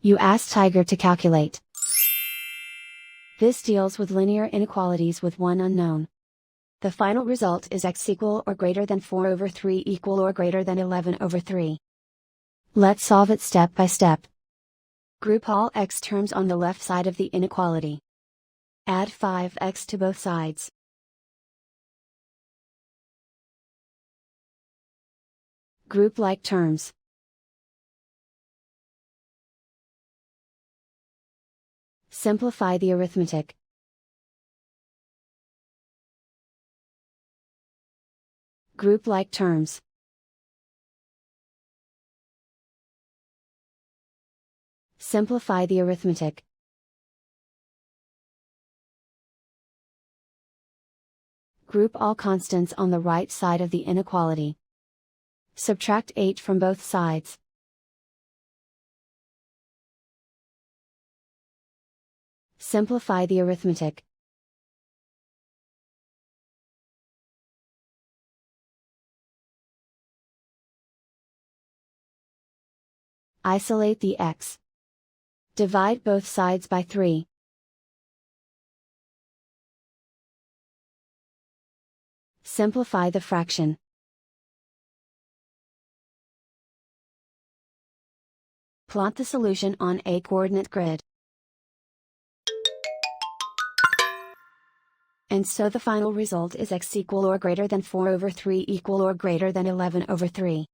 You ask Tiger to calculate. This deals with linear inequalities with one unknown. The final result is x equal or greater than 4/3 equal or greater than 11/3. Let's solve it step by step. Group all x terms on the left side of the inequality. Add 5x to both sides. Group like terms. Simplify the arithmetic. Group like terms. Simplify the arithmetic. Group all constants on the right side of the inequality. Subtract 8 from both sides. Simplify the arithmetic. Isolate the x. Divide both sides by 3. Simplify the fraction. Plot the solution on a coordinate grid. And so the final result is x equal or greater than 4/3 equal or greater than 11/3.